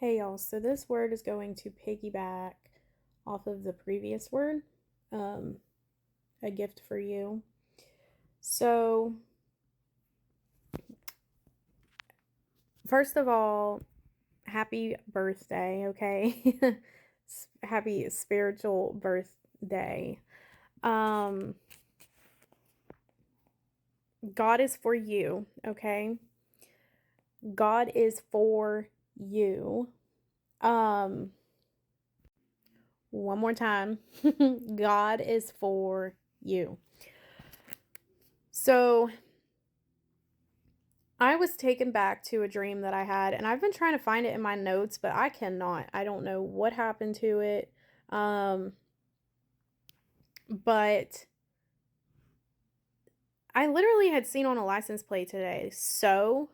Hey y'all, so this word is going to piggyback off of the previous word, um, a gift for you. So, first of all, happy birthday, okay? Happy spiritual birthday. Um, God is for you, okay? God is for you. Um, One more time. God is for you. So, I was taken back to a dream that I had, and I've been trying to find it in my notes, but I cannot. I don't know what happened to it. Um, but I literally had seen on a license plate today, so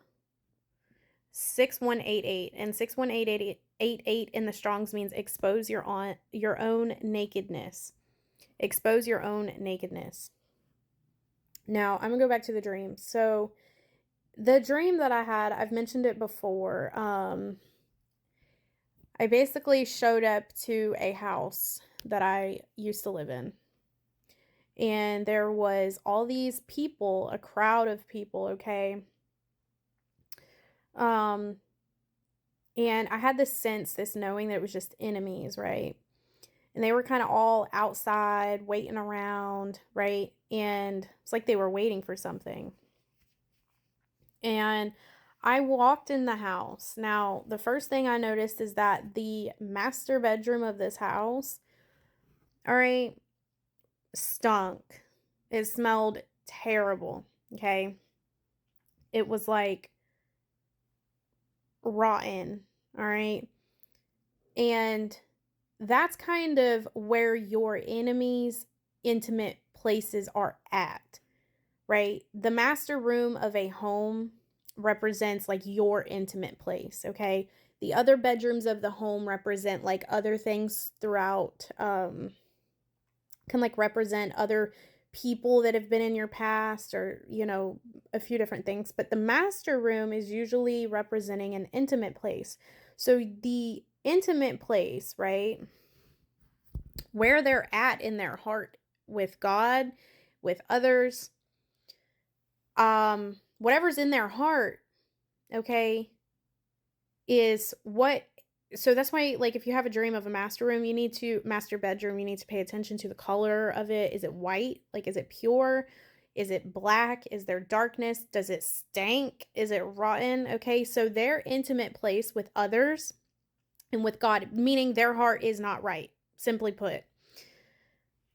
6188, and 6188 in the Strongs means expose your own nakedness. Expose your own nakedness. Now, I'm going to go back to the dream. So, the dream that I had, I've mentioned it before. I basically showed up to a house that I used to live in. And there was all these people, a crowd of people, okay? Um, and I had this sense, this knowing that it was just enemies, right? And they were kind of all outside, waiting around, right? And it's like they were waiting for something. And I walked in the house. Now, the first thing I noticed is that the master bedroom of this house, all right, stunk. It smelled terrible. Okay. It was like rotten. All right. And that's kind of where your enemy's intimate places are at, right? The master room of a home represents like your intimate place. Okay. The other bedrooms of the home represent like other things throughout, can like represent other people that have been in your past or, a few different things. But the master room is usually representing an intimate place. So the intimate place, right? Where they're at in their heart with God, with others, whatever's in their heart, okay, is what. So that's why, like, if you have a dream of a master bedroom, you need to pay attention to the color of it. Is it white? Like, is it pure? Is it black? Is there darkness? Does it stink? Is it rotten? Okay, so their intimate place with others and with God, meaning their heart is not right, simply put,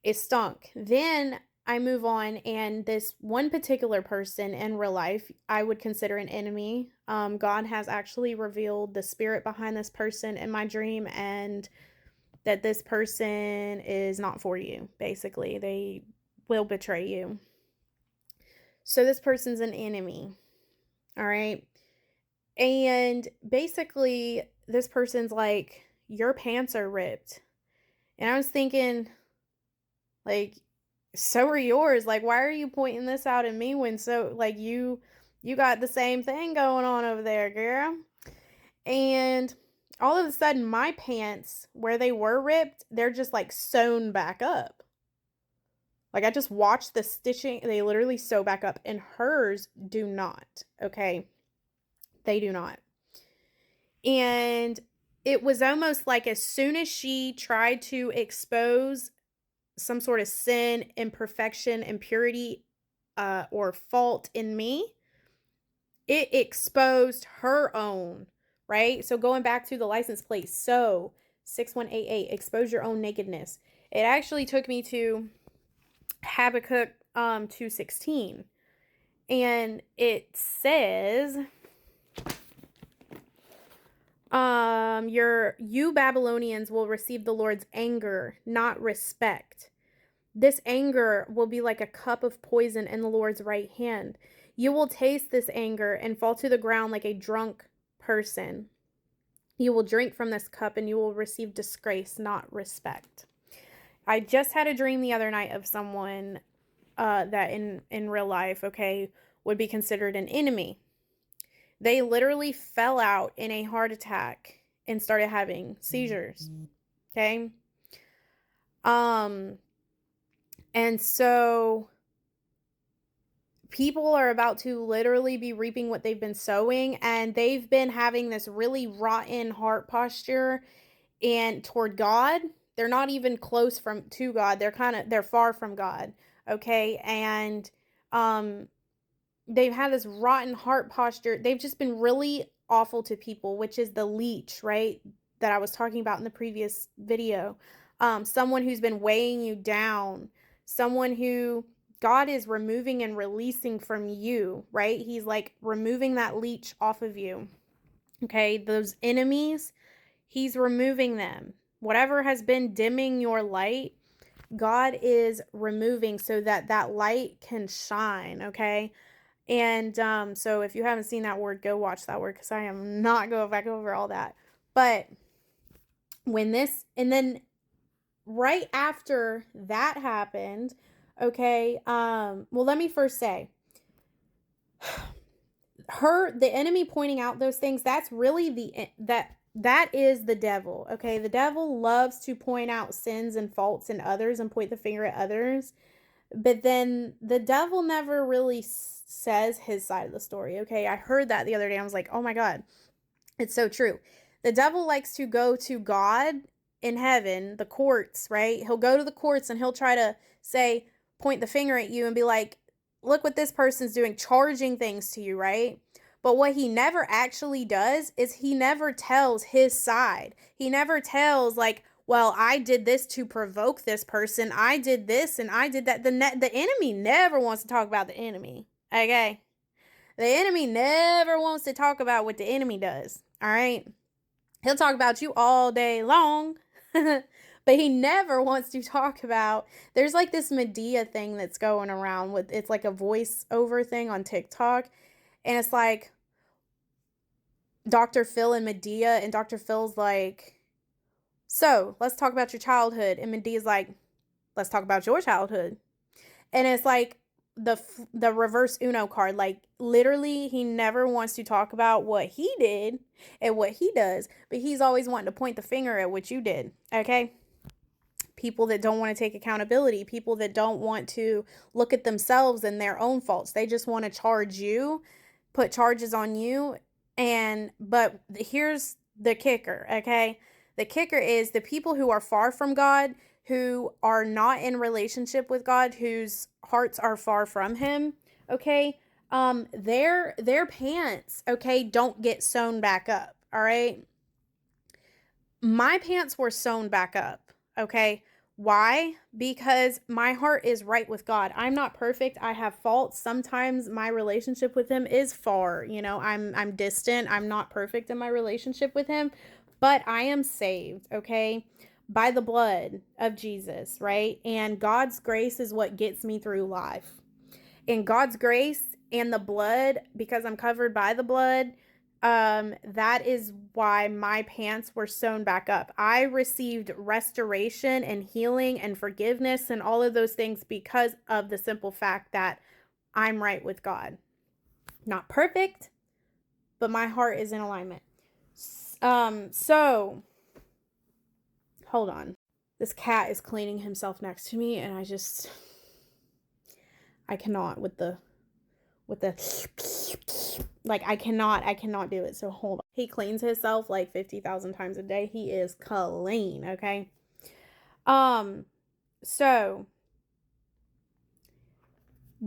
it stunk. Then I move on, and this one particular person in real life, I would consider an enemy. God has actually revealed the spirit behind this person in my dream, and that this person is not for you, basically. They will betray you. So this person's an enemy, all right? And basically, this person's like, your pants are ripped. And I was thinking, like, so are yours. Like, why are you pointing this out at me when so like you got the same thing going on over there, girl? And all of a sudden my pants where they were ripped, they're just like sewn back up. Like, I just watched the stitching, they literally sew back up, and hers do not. Okay? They do not. And it was almost like as soon as she tried to expose some sort of sin, imperfection, impurity, or fault in me, it exposed her own, right? So going back to the license plate, so 6188, expose your own nakedness. It actually took me to Habakkuk 2:16. And it says, you Babylonians will receive the Lord's anger, not respect. This anger will be like a cup of poison in the Lord's right hand. You will taste this anger and fall to the ground like a drunk person. You will drink from this cup and you will receive disgrace, not respect. I just had a dream the other night of someone that in real life, okay, would be considered an enemy. They literally fell out in a heart attack and started having seizures. Okay. And so people are about to literally be reaping what they've been sowing, and they've been having this really rotten heart posture and toward God. They're not even close to God. They're far from God. Okay. And they've had this rotten heart posture. They've just been really awful to people, which is the leech, right? That I was talking about in the previous video. Someone who's been weighing you down, someone who God is removing and releasing from you, right? He's like removing that leech off of you. Okay. Those enemies, he's removing them. Whatever has been dimming your light, God is removing so that that light can shine. Okay. And so if you haven't seen that word, go watch that word, because I am not going back over all that. But and then right after that happened, okay, well, let me first say, the enemy pointing out those things, that's really that is the devil. Okay. The devil loves to point out sins and faults in others and point the finger at others. But then the devil never really says his side of the story. Okay. I heard that the other day. I was like, oh my God, it's so true. The devil likes to go to God in heaven, the courts, right? He'll go to the courts and he'll try to point the finger at you and be like, look what this person's doing, charging things to you, right? But what he never actually does is he never tells his side. He never tells, like, well, I did this to provoke this person. I did this and I did that. The enemy never wants to talk about the enemy. Okay. The enemy never wants to talk about what the enemy does. All right. He'll talk about you all day long, but he never wants to talk about, there's like this Medea thing that's going around it's like a voiceover thing on TikTok. And it's like Dr. Phil and Medea, and Dr. Phil's like, so let's talk about your childhood. And Medea's like, let's talk about your childhood. And it's like the reverse Uno card. Like, literally, he never wants to talk about what he did and what he does, but he's always wanting to point the finger at what you did. Okay. People that don't want to take accountability, people that don't want to look at themselves and their own faults. They just want to charge you, put charges on you. But here's the kicker. Okay. The kicker is the people who are far from God, who are not in relationship with God, whose hearts are far from him, okay, their pants, okay, don't get sewn back up. All right. My pants were sewn back up. Okay. Why? Because my heart is right with God. I'm not perfect. I have faults. Sometimes my relationship with him is far. I'm distant. I'm not perfect in my relationship with him, but I am saved, okay, by the blood of Jesus, right? And God's grace is what gets me through life. And God's grace and the blood, because I'm covered by the blood, that is why my pants were sewn back up. I received restoration and healing and forgiveness and all of those things because of the simple fact that I'm right with God. Not perfect, but my heart is in alignment. So hold on. This cat is cleaning himself next to me, and I cannot with the like, I cannot do it. So hold on. He cleans himself like 50,000 times a day. He is clean, okay? So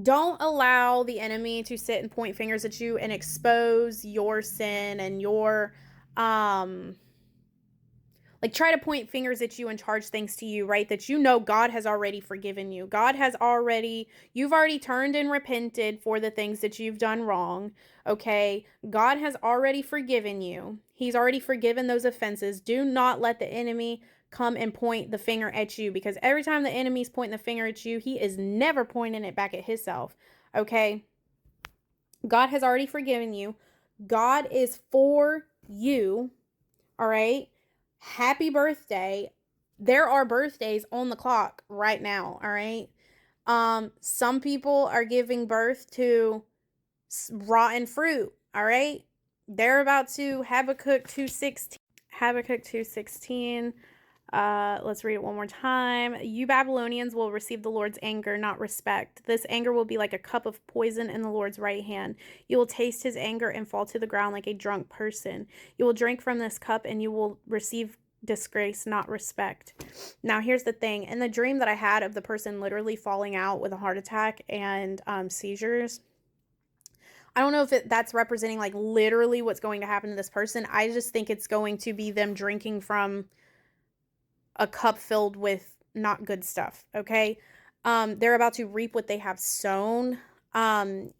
don't allow the enemy to sit and point fingers at you and expose your sin and your like, try to point fingers at you and charge things to you, right? That God has already forgiven you. You've already turned and repented for the things that you've done wrong, okay? God has already forgiven you. He's already forgiven those offenses. Do not let the enemy come and point the finger at you, because every time the enemy's pointing the finger at you, he is never pointing it back at himself, okay? God has already forgiven you. God is for you, all right? Happy birthday. There are birthdays on the clock right now, all right? Some people are giving birth to rotten fruit, all right? They're about to Habakkuk 2:16. Habakkuk 2:16. Let's read it one more time. You Babylonians will receive the Lord's anger, not respect. This anger will be like a cup of poison in the Lord's right hand. You will taste his anger and fall to the ground like a drunk person. You will drink from this cup and you will receive disgrace, not respect. Now, here's the thing. In the dream that I had of the person literally falling out with a heart attack and seizures, I don't know if that's representing like literally what's going to happen to this person. I just think it's going to be them drinking from a cup filled with not good stuff, okay? They're about to reap what they have sown, and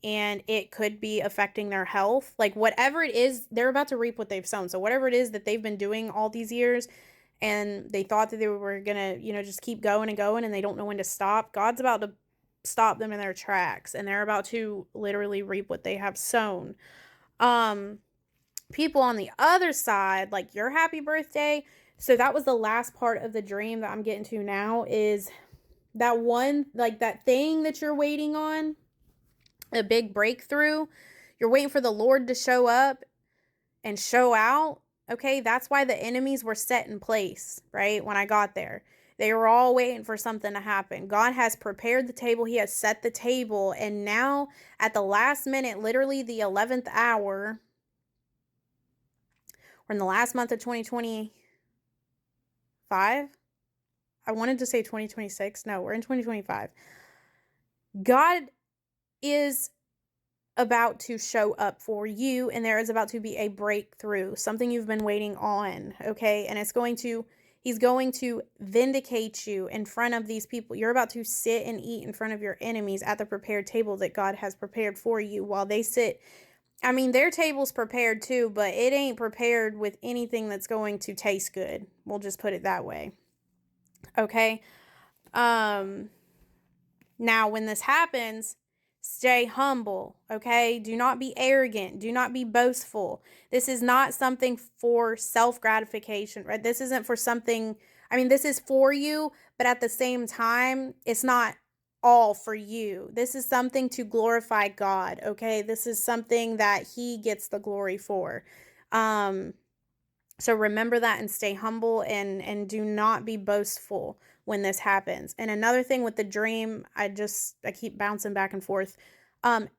it could be affecting their health. Like whatever it is, they're about to reap what they've sown. So whatever it is that they've been doing all these years, and they thought that they were gonna, just keep going and going, and they don't know when to stop. God's about to stop them in their tracks, and they're about to literally reap what they have sown. People on the other side, like your happy birthday. So that was the last part of the dream that I'm getting to now, is that one, like that thing that you're waiting on, a big breakthrough. You're waiting for the Lord to show up and show out. Okay, that's why the enemies were set in place, right? When I got there, they were all waiting for something to happen. God has prepared the table. He has set the table. And now at the last minute, literally the 11th hour, we're in the last month of 2025. I wanted to say 2026. No, we're in 2025. God is about to show up for you, and there is about to be a breakthrough, something you've been waiting on, okay? And he's going to vindicate you in front of these people. You're about to sit and eat in front of your enemies at the prepared table that God has prepared for you while they sit. I mean, their table's prepared too, but it ain't prepared with anything that's going to taste good. We'll just put it that way. Okay? Now, when this happens, stay humble, okay? Do not be arrogant. Do not be boastful. This is not something for self-gratification, right? This isn't for something, this is for you, but at the same time, it's not all for you. This is something to glorify God, okay? This is something that he gets the glory for. So remember that and stay humble and do not be boastful when this happens. And another thing with the dream, I keep bouncing back and forth.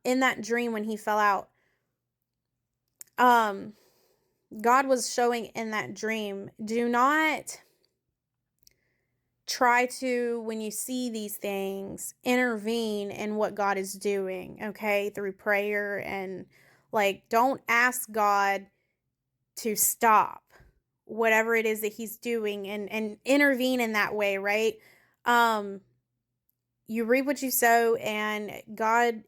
In that dream when he fell out, God was showing in that dream, do not try to, when you see these things, intervene in what God is doing, okay, through prayer, and don't ask God to stop whatever it is that he's doing and intervene in that way, right? You reap what you sow, and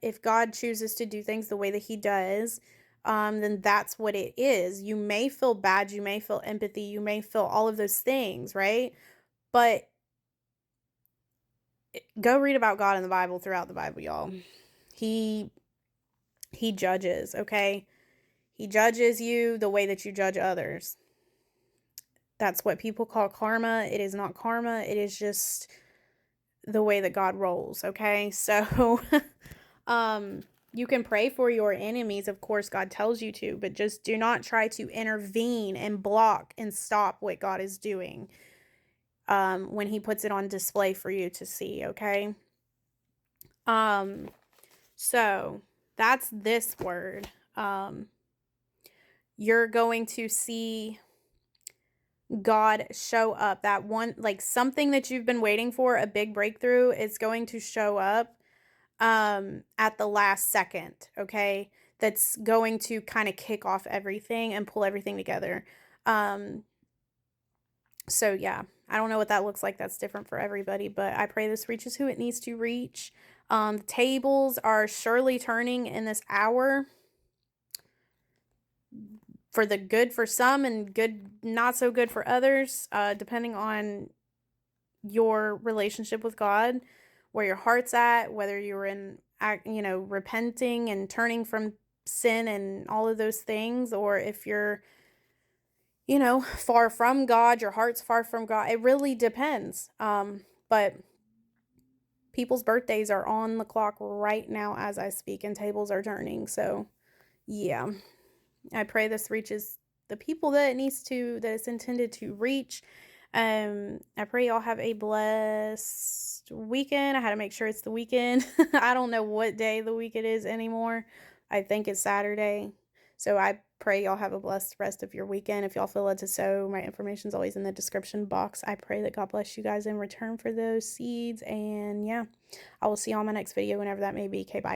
if God chooses to do things the way that he does, then that's what it is. You may feel bad, you may feel empathy, you may feel all of those things, right? But go read about God in the Bible, throughout the Bible, y'all. He judges, okay? He judges you the way that you judge others. That's what people call karma. It is not karma. It is just the way that God rolls, okay? So, you can pray for your enemies. Of course, God tells you to, but just do not try to intervene and block and stop what God is doing when he puts it on display for you to see, okay? So that's this word. You're going to see God show up. That one, something that you've been waiting for, a big breakthrough, is going to show up at the last second, okay? That's going to kind of kick off everything and pull everything together. So yeah, I don't know what that looks like. That's different for everybody, but I pray this reaches who it needs to reach. The tables are surely turning in this hour, for the good for some and good, not so good for others, depending on your relationship with God, where your heart's at, whether you're in, repenting and turning from sin and all of those things, or if you're, far from God, your heart's far from God. It really depends. But people's birthdays are on the clock right now as I speak, and tables are turning. So yeah, I pray this reaches the people that that it's intended to reach. I pray y'all have a blessed weekend. I had to make sure it's the weekend. I don't know what day of the week it is anymore. I think it's Saturday. So I pray y'all have a blessed rest of your weekend. If y'all feel led to sow, my information's always in the description box. I pray that God bless you guys in return for those seeds. And yeah, I will see you on my next video whenever that may be. Okay, bye.